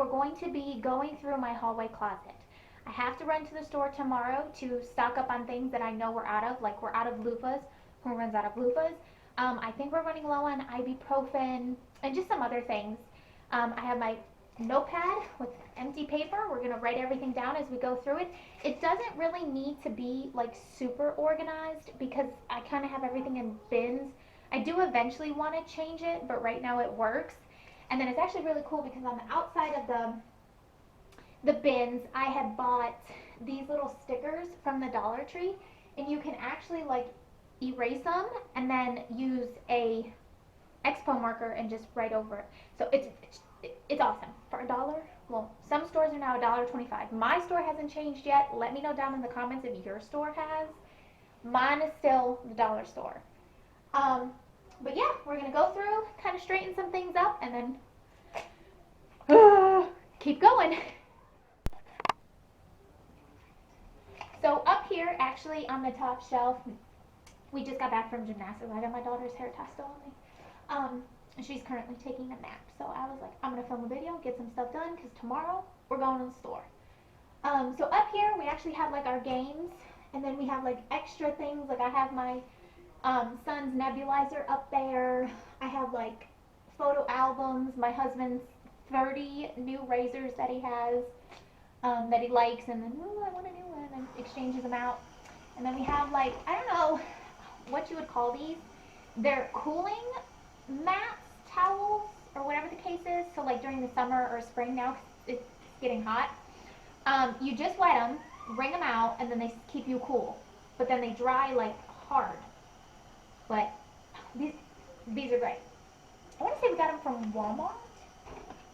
we're going to be going through my hallway closet. I have to run to the store tomorrow to stock up on things that I know we're out of, like we're out of loofahs. Who runs out of loofahs? I think we're running low on ibuprofen and just some other things. I have my notepad with empty paper. We're going to write everything down as we go through it. It doesn't really need to be like super organized because I kind of have everything in bins. I do eventually want to change it, but right now it works. And then it's actually really cool because on the outside of the bins, I had bought these little stickers from the Dollar Tree, and you can actually like erase them and then use a expo marker and just write over it. So it's awesome for $1. Well, some stores are now $1.25. My store hasn't changed yet. Let me know down in the comments if your store has. Mine is still the dollar store. But yeah, we're gonna go through, kind of straighten some things up, and then keep going. So up here, actually on the top shelf, we just got back from gymnastics. I got my daughter's hair tie still on me. And she's currently taking a nap. So I was like, I'm gonna film a video, get some stuff done, because tomorrow we're going to the store. So up here, we actually have like our games, and then we have like extra things. Like I have my son's nebulizer up there. I have like photo albums, my husband's 30 new razors that he has, that he likes, and then, ooh, I want a new one, and exchanges them out. And then we have like, I don't know what you would call these. They're cooling mats, towels, or whatever the case is. So like during the summer or spring now, it's getting hot. You just wet them, wring them out, and then they keep you cool. But then they dry like hard. But these are great. I want to say we got them from Walmart.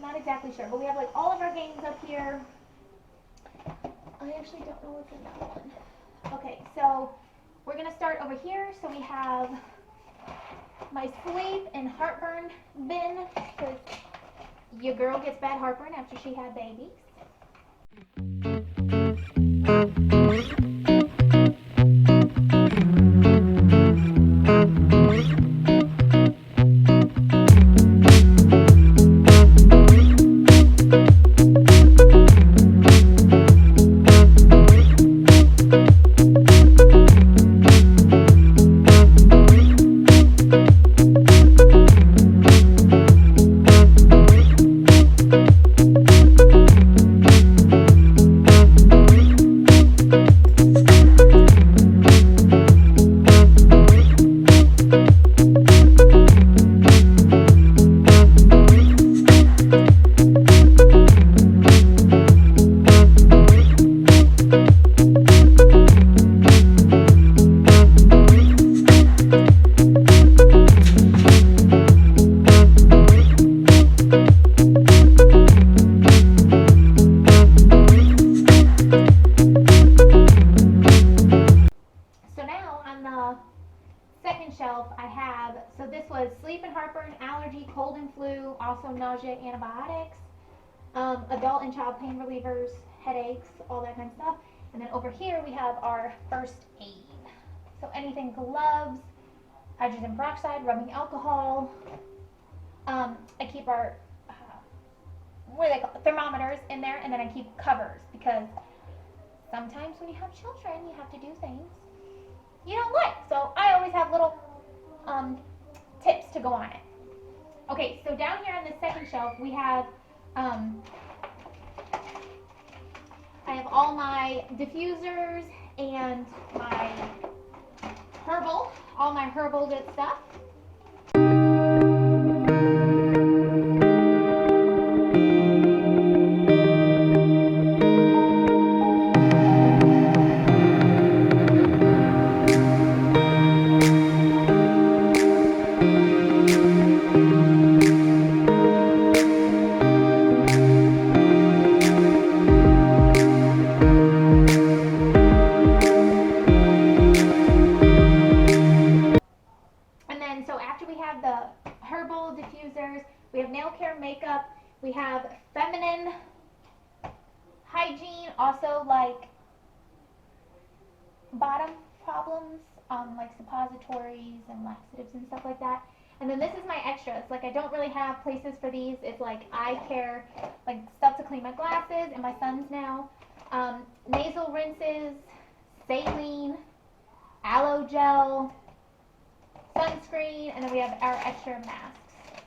Not exactly sure, but we have like all of our games up here. I actually don't know what's in that one. Okay, so we're going to start over here. So we have my sleep and heartburn bin, because your girl gets bad heartburn after she had babies. Shelf I have, so this was sleep and heartburn, allergy, cold and flu, also nausea, antibiotics, adult and child pain relievers, headaches, all that kind of stuff. And then over here we have our first aid. So anything, gloves, hydrogen peroxide, rubbing alcohol. I keep our what do they call it? Thermometers in there, and then I keep covers because sometimes when you have children you have to do things you don't like. So I always have little tips to go on it. Okay, so down here on the second shelf we have I have all my diffusers and my herbal, all my herbal good stuff. We have nail care, makeup, we have feminine hygiene, also like bottom problems, like suppositories and laxatives and stuff like that. And then this is my extras. Like, I don't really have places for these. It's like eye care, like stuff to clean my glasses and my son's now. Nasal rinses, saline, aloe gel, sunscreen, and then we have our extra masks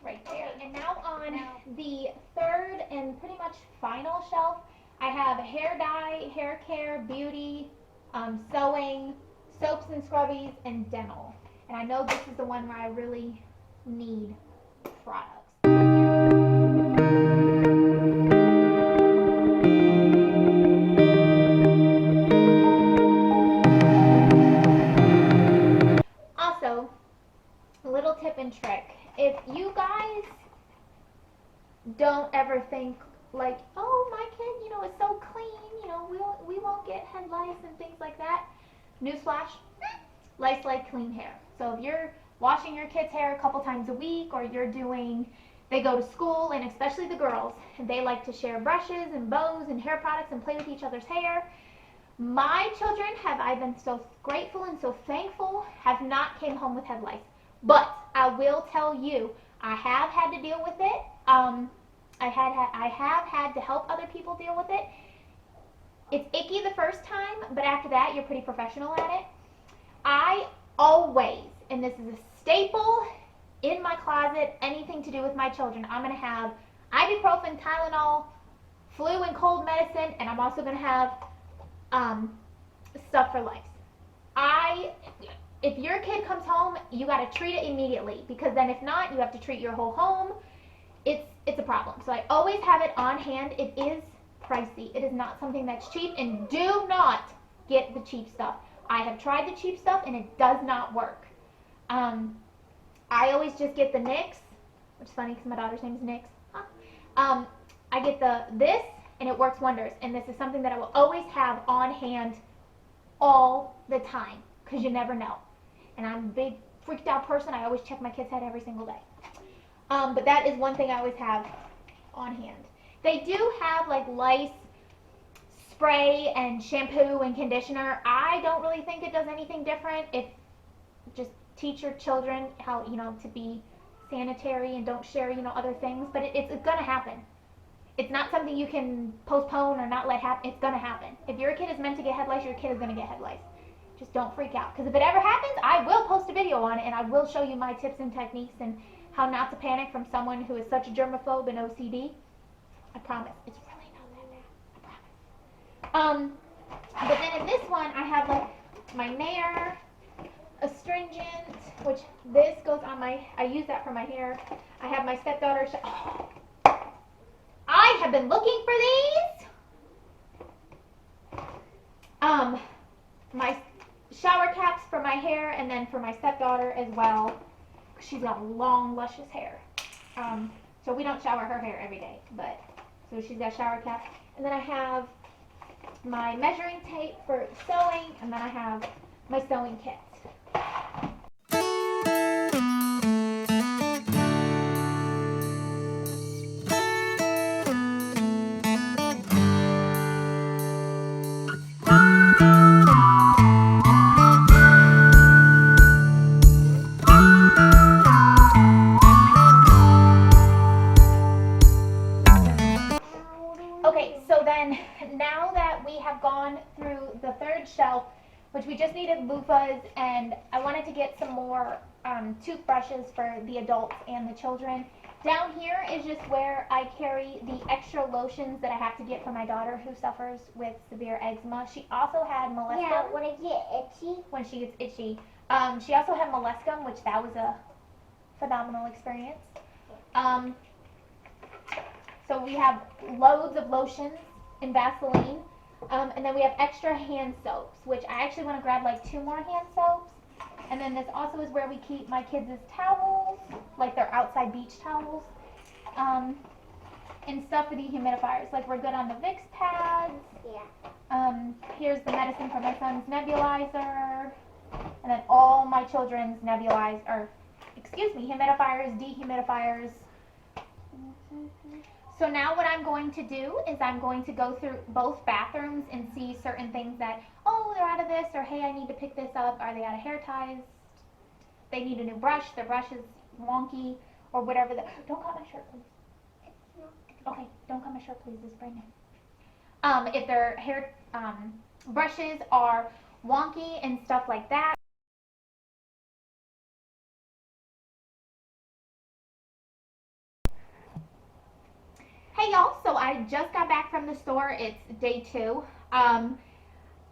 right there. And now on the third and pretty much final shelf, I have hair dye, hair care, beauty, sewing, soaps and scrubbies, and dental. And I know this is the one where I really need products. Also, a little tip and trick. If you guys don't ever think like, oh, my kid, you know, is so clean, you know, we won't get head lice and things like that. Newsflash, lice like clean hair. So if you're washing your kid's hair a couple times a week, or they go to school, and especially the girls, they like to share brushes and bows and hair products and play with each other's hair. My children, I've been so grateful and so thankful, have not came home with head lice. But I will tell you, I have had to deal with it. I have had to help other people deal with it. It's icky the first time, but after that, you're pretty professional at it. I always, and this is a staple in my closet, anything to do with my children, I'm going to have ibuprofen, Tylenol, flu and cold medicine, and I'm also going to have stuff for lice. If your kid comes home, you got to treat it immediately, because then if not, you have to treat your whole home. It's a problem. So I always have it on hand. It is pricey. It is not something that's cheap, and do not get the cheap stuff. I have tried the cheap stuff and it does not work. I always just get the NYX, which is funny because my daughter's name is Nyx. Huh? I get this, and it works wonders. And this is something that I will always have on hand all the time, because you never know. And I'm a big freaked out person. I always check my kid's head every single day. But that is one thing I always have on hand. They do have like lice spray and shampoo and conditioner. I don't really think it does anything different. Just teach your children how, you know, to be sanitary and don't share, you know, other things. But it's gonna happen. It's not something you can postpone or not let happen. It's gonna happen. If your kid is meant to get head lice, your kid is gonna get head lice. Just don't freak out. Because if it ever happens, I will post a video on it, and I will show you my tips and techniques and how not to panic from someone who is such a germaphobe and OCD. I promise. It's really not that bad. I promise. But then in this one, I have like my Nair, astringent, which this goes on I use that for my hair. I have my stepdaughter's. Oh, I have been looking for these. My shower caps for my hair, and then for my stepdaughter as well. She's got long, luscious hair. So we don't shower her hair every day, but so she's got shower caps. And then I have my measuring tape for sewing, and then I have my sewing kit. Okay, so then now that we have gone through the third shelf, which we just needed loofahs, and I wanted to get some more toothbrushes for the adults and the children. Down here is just where I carry the extra lotions that I have to get for my daughter who suffers with severe eczema. She also had molluscum. Yeah, when I get itchy. When she gets itchy. She also had molluscum, which that was a phenomenal experience. So we have loads of lotions and Vaseline. And then we have extra hand soaps, which I actually want to grab like 2 more hand soaps. And then this also is where we keep my kids' towels, like their outside beach towels. And stuff for the humidifiers. Like we're good on the Vicks pads. Yeah. Here's the medicine for my son's nebulizer. And then all my children's humidifiers, dehumidifiers. So now what I'm going to do is I'm going to go through both bathrooms and see certain things that, oh, they're out of this, or hey, I need to pick this up. Are they out of hair ties? They need a new brush. Their brush is wonky or whatever. Don't cut my shirt, please. Okay, don't cut my shirt, please. It's brand new. If their hair brushes are wonky and stuff like that. Hey y'all, so I just got back from the store. It's day 2. Well,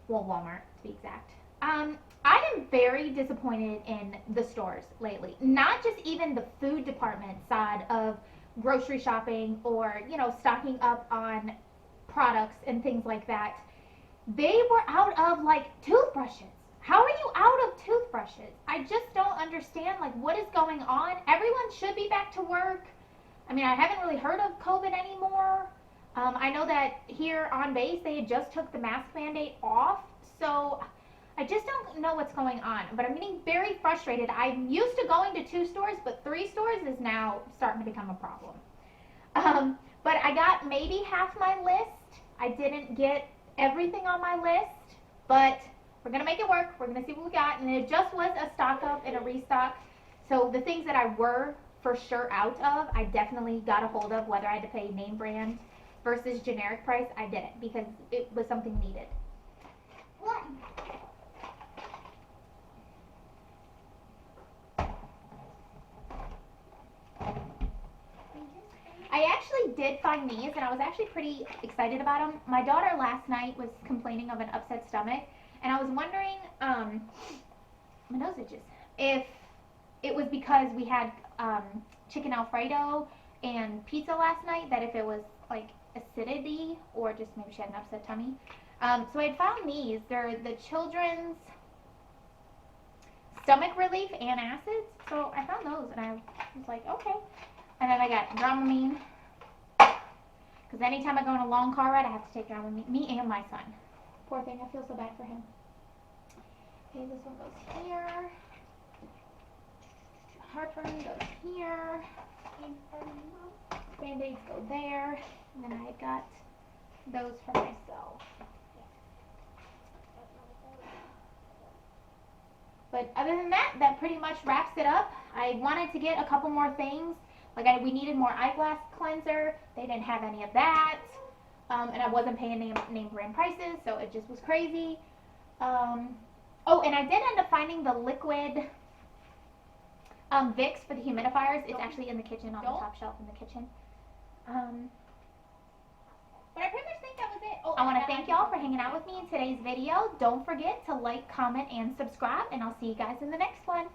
Walmart to be exact. I am very disappointed in the stores lately. Not just even the food department side of grocery shopping or, stocking up on products and things like that. They were out of like toothbrushes. How are you out of toothbrushes? I just don't understand like what is going on. Everyone should be back to work. I mean, I haven't really heard of COVID anymore. I know that here on base they just took the mask mandate off, so I just don't know what's going on. But I'm getting very frustrated. I'm used to going to 2 stores, but 3 stores is now starting to become a problem. But I got maybe half my list. I didn't get everything on my list, but we're gonna make it work. We're gonna see what we got, and it just was a stock up and a restock. So the things that I were for sure out of, I definitely got a hold of, whether I had to pay name brand versus generic price, I didn't, because it was something needed. What? I actually did find these, and I was actually pretty excited about them. My daughter last night was complaining of an upset stomach, and I was wondering, my nose itches, if it was because we had chicken Alfredo and pizza last night, that if it was like acidity or just maybe she had an upset tummy. So I had found these. They're the children's stomach relief antacids. So I found those and I was like, okay. And then I got Dramamine, because anytime I go on a long car ride, I have to take Dramamine. Me and my son. Poor thing, I feel so bad for him. Okay, this one goes here. Heartburn goes here. Band-Aids go there. And then I got those for myself. But other than that, that pretty much wraps it up. I wanted to get a couple more things. Like we needed more eyeglass cleanser. They didn't have any of that. And I wasn't paying name brand prices, so it just was crazy. Oh, and I did end up finding the liquid Vicks for the humidifiers. It's actually in the kitchen, on the top shelf in the kitchen. But I pretty much think that was it. Oh, I want to thank y'all for hanging out with me in today's video. Don't forget to like, comment, and subscribe, and I'll see you guys in the next one.